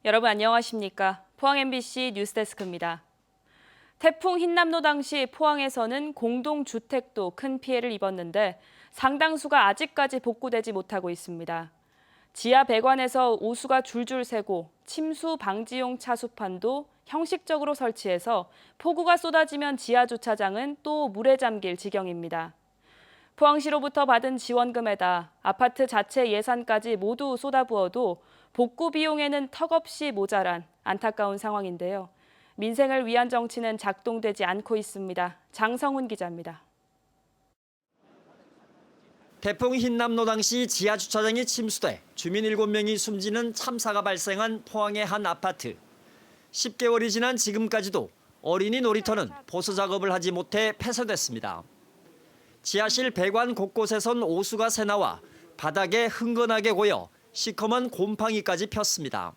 여러분 안녕하십니까? 포항 MBC 뉴스데스크입니다. 태풍 흰남노 당시 포항에서는 공동주택도 큰 피해를 입었는데 상당수가 아직까지 복구되지 못하고 있습니다. 지하 배관에서 오수가 줄줄 새고 침수 방지용 차수판도 형식적으로 설치해서 폭우가 쏟아지면 지하 주차장은 또 물에 잠길 지경입니다. 포항시로부터 받은 지원금에다 아파트 자체 예산까지 모두 쏟아부어도 복구 비용에는 턱없이 모자란 안타까운 상황인데요. 민생을 위한 정치는 작동되지 않고 있습니다. 장성훈 기자입니다. 태풍 흰남노 당시 지하 주차장이 침수돼 주민 7명이 숨지는 참사가 발생한 포항의 한 아파트. 10개월이 지난 지금까지도 어린이 놀이터는 보수 작업을 하지 못해 폐쇄됐습니다. 지하실 배관 곳곳에선 오수가 새나와 바닥에 흥건하게 고여 시커먼 곰팡이까지 폈습니다.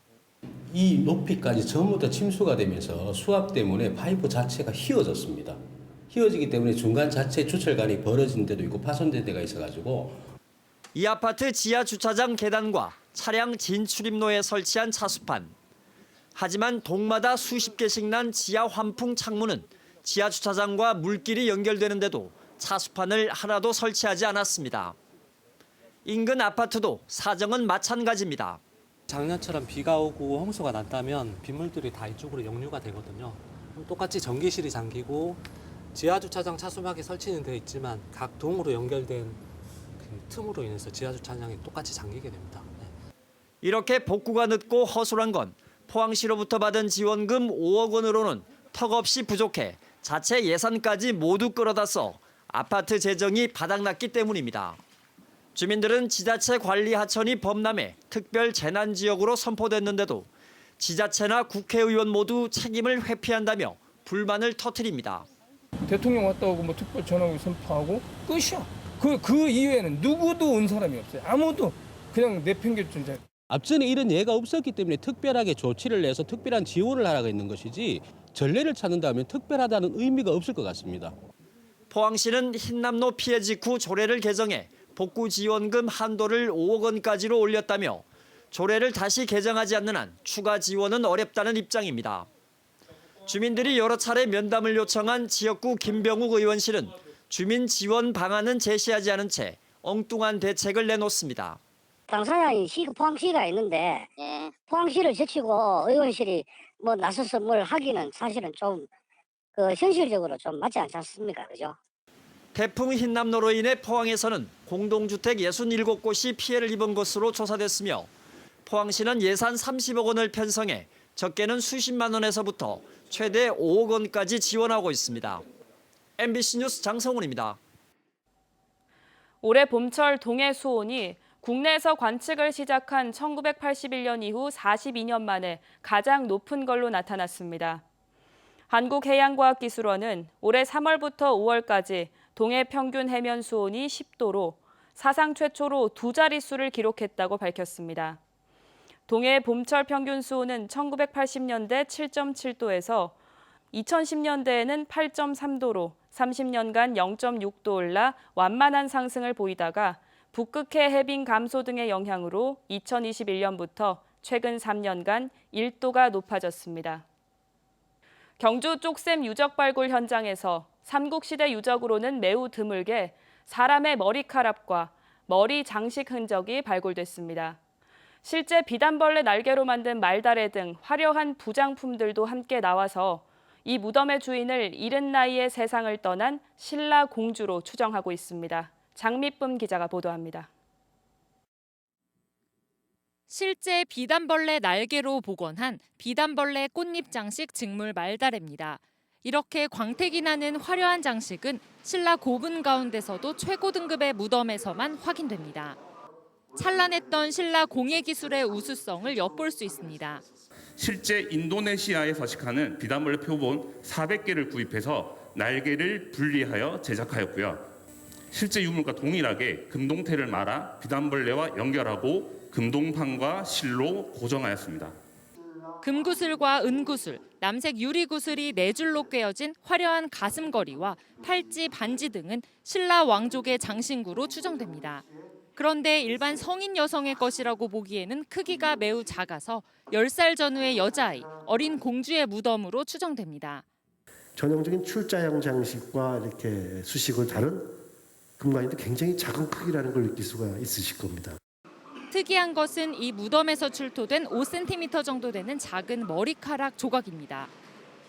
이 높이까지 전부 다 침수가 되면서 수압 때문에 파이프 자체가 휘어졌습니다. 휘어지기 때문에 중간 자체 주철관이 벌어진 데도 있고 파손된 데가 있어가지고 이 아파트 지하 주차장 계단과 차량 진출입로에 설치한 차수판. 하지만 동마다 수십 개씩 난 지하 환풍 창문은 지하 주차장과 물길이 연결되는데도 차수판을 하나도 설치하지 않았습니다. 인근 아파트도 사정은 마찬가지입니다. 작년처럼 비가 오고 홍수가 났다면 빗물들이 다 이쪽으로 역류가 되거든요. 똑같이 전기실이 잠기고 지하주차장 차수막이 설치는 되어 있지만 각 동으로 연결된 그 틈으로 인해서 지하주차장이 똑같이 잠기게 됩니다. 이렇게 복구가 늦고 허술한 건 포항시로부터 받은 지원금 5억 원으로는 턱없이 부족해 자체 예산까지 모두 끌어다 써 아파트 재정이 바닥났기 때문입니다. 주민들은 지자체 관리 하천이 범람해 특별 재난지역으로 선포됐는데도 지자체나 국회의원 모두 책임을 회피한다며 불만을 터뜨립니다. 대통령 왔다 오고 뭐 특별 전화기 선포하고 끝이야. 그 이외에는 누구도 온 사람이 없어요. 아무도 그냥 내팽개친 자. 앞전에 이런 예가 없었기 때문에 특별하게 조치를 내서 특별한 지원을 하라고 있는 것이지 전례를 찾는다면 특별하다는 의미가 없을 것 같습니다. 포항시는 흰남노 피해 직후 조례를 개정해 복구 지원금 한도를 5억 원까지로 올렸다며 조례를 다시 개정하지 않는 한 추가 지원은 어렵다는 입장입니다. 주민들이 여러 차례 면담을 요청한 지역구 김병욱 의원실은 주민 지원 방안은 제시하지 않은 채 엉뚱한 대책을 내놓습니다. 당사자인 포항시가 있는데 포항시를 제치고 의원실이 뭐 나서서 뭘 하기는 사실은 좀 현실적으로 좀 맞지 않지 않습니까? 그죠? 태풍 흰남노로 인해 포항에서는 공동주택 67곳이 피해를 입은 것으로 조사됐으며 포항시는 예산 30억 원을 편성해 적게는 수십만 원에서부터 최대 5억 원까지 지원하고 있습니다. MBC 뉴스 장성훈입니다. 올해 봄철 동해 수온이 국내에서 관측을 시작한 1981년 이후 42년 만에 가장 높은 걸로 나타났습니다. 한국해양과학기술원은 올해 3월부터 5월까지 동해 평균 해면 수온이 10도로 사상 최초로 두 자릿수를 기록했다고 밝혔습니다. 동해 봄철 평균 수온은 1980년대 7.7도에서 2010년대에는 8.3도로 30년간 0.6도 올라 완만한 상승을 보이다가 북극해 해빙 감소 등의 영향으로 2021년부터 최근 3년간 1도가 높아졌습니다. 경주 쪽샘 유적 발굴 현장에서 삼국시대 유적으로는 매우 드물게 사람의 머리카락과 머리 장식 흔적이 발굴됐습니다. 실제 비단벌레 날개로 만든 말다래 등 화려한 부장품들도 함께 나와서 이 무덤의 주인을 이른 나이에 세상을 떠난 신라 공주로 추정하고 있습니다. 장미쁨 기자가 보도합니다. 실제 비단벌레 날개로 복원한 비단벌레 꽃잎 장식 직물 말다래입니다. 이렇게 광택이 나는 화려한 장식은 신라 고분 가운데서도 최고 등급의 무덤에서만 확인됩니다. 찬란했던 신라 공예 기술의 우수성을 엿볼 수 있습니다. 실제 인도네시아에 서식하는 비단벌레 표본 400개를 구입해서 날개를 분리하여 제작하였고요. 실제 유물과 동일하게 금동태를 말아 비단벌레와 연결하고 금동판과 실로 고정하였습니다. 금구슬과 은구슬, 남색 유리구슬이 4줄로 꿰어진 화려한 가슴걸이와 팔찌, 반지 등은 신라 왕족의 장신구로 추정됩니다. 그런데 일반 성인 여성의 것이라고 보기에는 크기가 매우 작아서 10살 전후의 여자아이, 어린 공주의 무덤으로 추정됩니다. 전형적인 출자형 장식과 이렇게 수식을 다른 금관인데 굉장히 작은 크기라는 걸 느낄 수가 있으실 겁니다. 특이한 것은 이 무덤에서 출토된 5cm 정도 되는 작은 머리카락 조각입니다.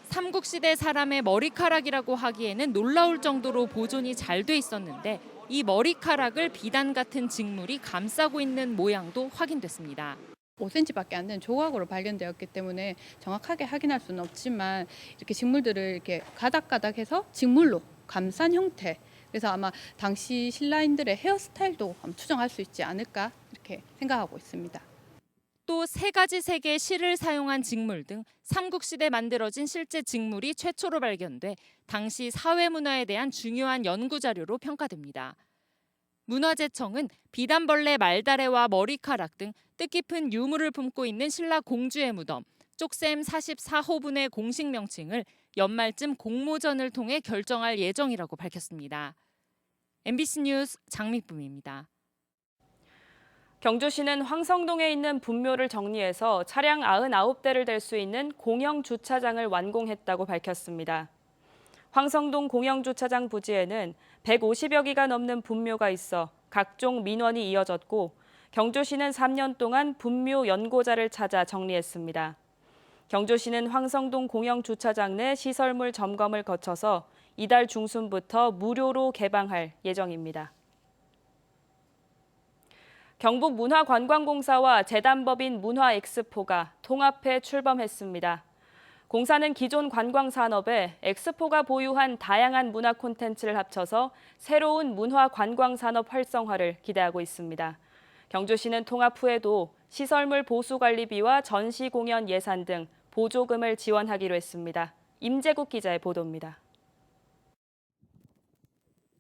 삼국시대 사람의 머리카락이라고 하기에는 놀라울 정도로 보존이 잘 돼 있었는데 이 머리카락을 비단 같은 직물이 감싸고 있는 모양도 확인됐습니다. 5cm밖에 안 되는 조각으로 발견되었기 때문에 정확하게 확인할 수는 없지만 이렇게 직물들을 이렇게 가닥가닥해서 직물로 감싼 형태. 그래서 아마 당시 신라인들의 헤어스타일도 추정할 수 있지 않을까 이렇게 생각하고 있습니다. 또 3가지 색의 실을 사용한 직물 등 삼국시대 만들어진 실제 직물이 최초로 발견돼 당시 사회문화에 대한 중요한 연구 자료로 평가됩니다. 문화재청은 비단벌레 말다래와 머리카락 등 뜻깊은 유물을 품고 있는 신라 공주의 무덤, 쪽셈 44호분의 공식 명칭을 연말쯤 공모전을 통해 결정할 예정이라고 밝혔습니다. MBC 뉴스 장미쁨입니다. 경주시는 황성동에 있는 분묘를 정리해서 차량 99대를 댈 수 있는 공영 주차장을 완공했다고 밝혔습니다. 황성동 공영주차장 부지에는 150여 기가 넘는 분묘가 있어 각종 민원이 이어졌고 경주시는 3년 동안 분묘 연고자를 찾아 정리했습니다. 경주시는 황성동 공영주차장 내 시설물 점검을 거쳐서 이달 중순부터 무료로 개방할 예정입니다. 경북문화관광공사와 재단법인 문화엑스포가 통합해 출범했습니다. 공사는 기존 관광산업에 엑스포가 보유한 다양한 문화 콘텐츠를 합쳐서 새로운 문화관광산업 활성화를 기대하고 있습니다. 경주시는 통합 후에도 시설물 보수관리비와 전시 공연 예산 등 보조금을 지원하기로 했습니다. 임재국 기자의 보도입니다.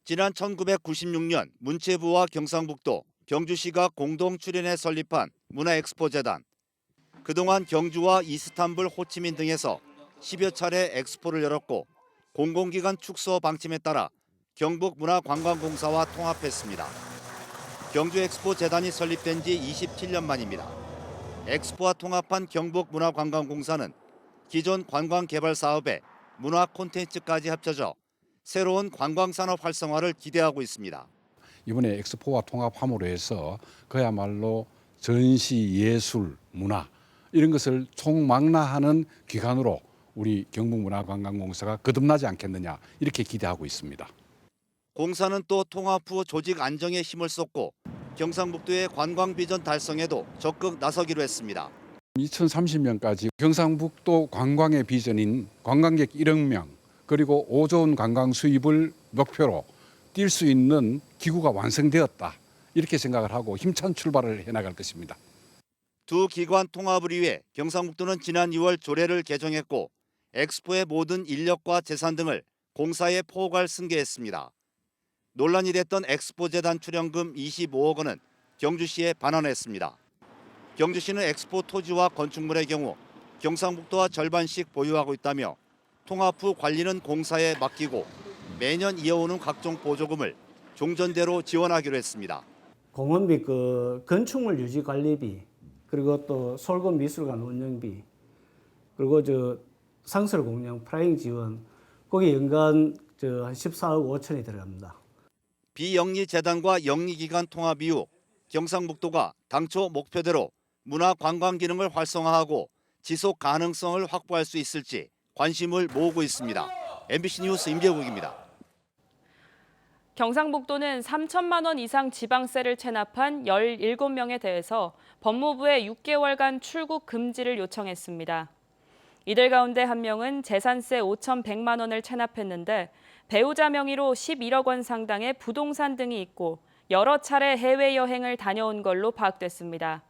지난 1996년 문체부와 경상북도, 경주시가 공동 출연해 설립한 문화엑스포재단. 그동안 경주와 이스탄불, 호치민 등에서 10여 차례 엑스포를 열었고 공공기관 축소 방침에 따라 경북문화관광공사와 통합했습니다. 경주엑스포재단이 설립된 지 27년 만입니다. 엑스포와 통합한 경북문화관광공사는 기존 관광개발 사업에 문화 콘텐츠까지 합쳐져 새로운 관광산업 활성화를 기대하고 있습니다. 이번에 엑스포와 통합함으로 해서 그야말로 전시, 예술, 문화 이런 것을 총망라하는 기관으로 우리 경북문화관광공사가 거듭나지 않겠느냐 이렇게 기대하고 있습니다. 공사는 또 통합 후 조직 안정에 힘을 쏟고 경상북도의 관광 비전 달성에도 적극 나서기로 했습니다. 2030년까지 경상북도 관광의 비전인 관광객 1억 명 그리고 5조 원 관광 수입을 목표로 뛸 수 있는 기구가 완성되었다. 이렇게 생각을 하고 힘찬 출발을 해나갈 것입니다. 두 기관 통합을 위해 경상북도는 지난 2월 조례를 개정했고 엑스포의 모든 인력과 재산 등을 공사에 포괄 승계했습니다. 논란이 됐던 엑스포재단 출연금 25억 원은 경주시에 반환했습니다. 경주시는 엑스포 토지와 건축물의 경우 경상북도와 절반씩 보유하고 있다며 통합 후 관리는 공사에 맡기고 매년 이어오는 각종 보조금을 종전대로 지원하기로 했습니다. 공원비, 건축물 유지 관리비, 그리고 또 솔건 미술관 운영비, 그리고 상설 공영 프라잉 지원, 거기 연간 한 14억 5천이 들어갑니다. 비영리 재단과 영리 기관 통합 이후 경상북도가 당초 목표대로 문화 관광 기능을 활성화하고 지속 가능성을 확보할 수 있을지 관심을 모으고 있습니다. MBC 뉴스 임재국입니다. 경상북도는 3천만 원 이상 지방세를 체납한 17명에 대해서 법무부에 6개월간 출국 금지를 요청했습니다. 이들 가운데 한 명은 재산세 5,100만 원을 체납했는데 배우자 명의로 11억 원 상당의 부동산 등이 있고 여러 차례 해외여행을 다녀온 걸로 파악됐습니다.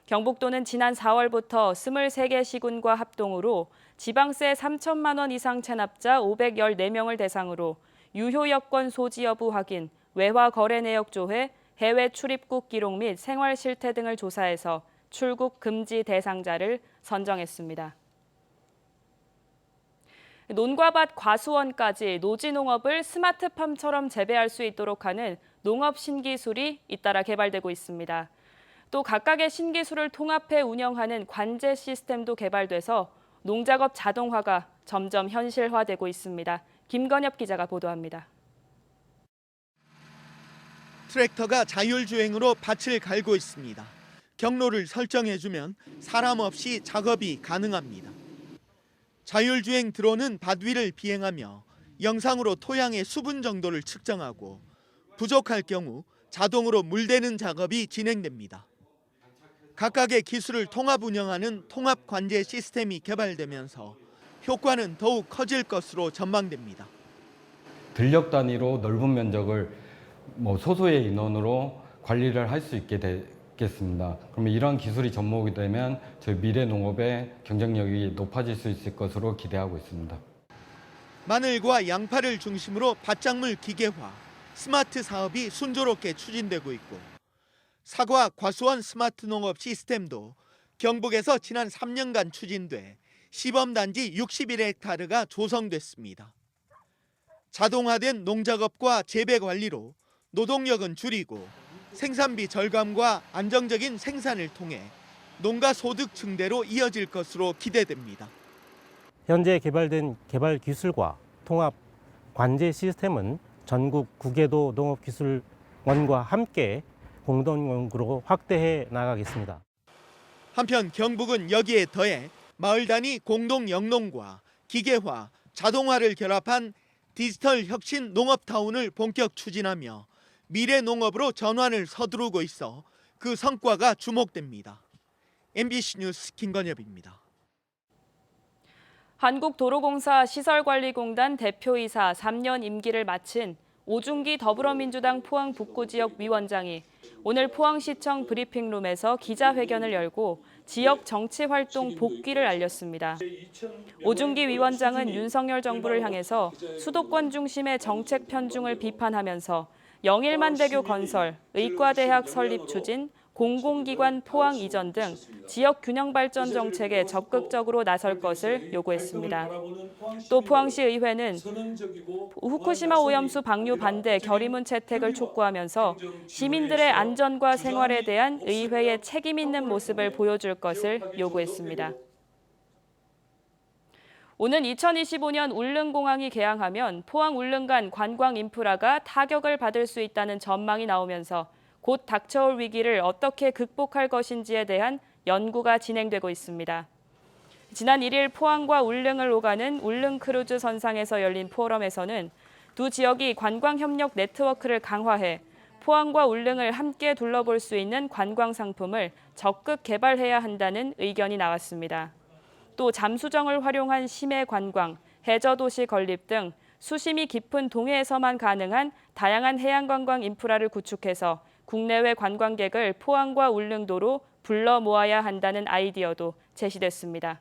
경북도는 지난 4월부터 23개 시군과 합동으로 지방세 3천만 원 이상 체납자 514명을 대상으로 유효 여권 소지 여부 확인, 외화 거래 내역 조회, 해외 출입국 기록 및 생활 실태 등을 조사해서 출국 금지 대상자를 선정했습니다. 논과 밭, 과수원까지 노지농업을 스마트팜처럼 재배할 수 있도록 하는 농업 신기술이 잇따라 개발되고 있습니다. 또 각각의 신기술을 통합해 운영하는 관제 시스템도 개발돼서 농작업 자동화가 점점 현실화되고 있습니다. 김건엽 기자가 보도합니다. 트랙터가 자율주행으로 밭을 갈고 있습니다. 경로를 설정해주면 사람 없이 작업이 가능합니다. 자율주행 드론은 밭 위를 비행하며 영상으로 토양의 수분 정도를 측정하고 부족할 경우 자동으로 물대는 작업이 진행됩니다. 각각의 기술을 통합 운영하는 통합 관제 시스템이 개발되면서 효과는 더욱 커질 것으로 전망됩니다. 들녘 단위로 넓은 면적을 소수의 인원으로 관리를 할 수 있게 되겠습니다. 그러면 이런 기술이 접목이 되면 저희 미래 농업의 경쟁력이 높아질 수 있을 것으로 기대하고 있습니다. 마늘과 양파를 중심으로 밭작물 기계화, 스마트 사업이 순조롭게 추진되고 있고 사과, 과수원 스마트 농업 시스템도 경북에서 지난 3년간 추진돼 시범단지 61헥타르가 조성됐습니다. 자동화된 농작업과 재배 관리로 노동력은 줄이고 생산비 절감과 안정적인 생산을 통해 농가 소득 증대로 이어질 것으로 기대됩니다. 현재 개발된 개발 기술과 통합 관제 시스템은 전국 구개도 농업기술원과 함께 공동연구로 확대해 나가겠습니다. 한편 경북은 여기에 더해 마을 단위 공동 영농과 기계화, 자동화를 결합한 디지털 혁신 농업타운을 본격 추진하며 미래 농업으로 전환을 서두르고 있어 그 성과가 주목됩니다. MBC 뉴스 김건엽입니다. 한국도로공사 시설관리공단 대표이사 3년 임기를 마친 오중기 더불어민주당 포항 북구 지역 위원장이 오늘 포항시청 브리핑룸에서 기자회견을 열고 지역 정치활동 복귀를 알렸습니다. 오중기 위원장은 윤석열 정부를 향해서 수도권 중심의 정책 편중을 비판하면서 영일만대교 건설, 의과대학 설립 추진, 공공기관 포항 이전 등 지역 균형 발전 정책에 적극적으로 나설 것을 요구했습니다. 또 포항시 의회는 후쿠시마 오염수 방류 반대 결의문 채택을 촉구하면서 시민들의 안전과 생활에 대한 의회의 책임 있는 모습을 보여줄 것을 요구했습니다. 오는 2025년 울릉공항이 개항하면 포항 울릉 간 관광 인프라가 타격을 받을 수 있다는 전망이 나오면서 곧 닥쳐올 위기를 어떻게 극복할 것인지에 대한 연구가 진행되고 있습니다. 지난 1일 포항과 울릉을 오가는 울릉크루즈 선상에서 열린 포럼에서는 두 지역이 관광협력 네트워크를 강화해 포항과 울릉을 함께 둘러볼 수 있는 관광 상품을 적극 개발해야 한다는 의견이 나왔습니다. 또 잠수정을 활용한 심해 관광, 해저도시 건립 등 수심이 깊은 동해에서만 가능한 다양한 해양관광 인프라를 구축해서 국내외 관광객을 포항과 울릉도로 불러 모아야 한다는 아이디어도 제시됐습니다.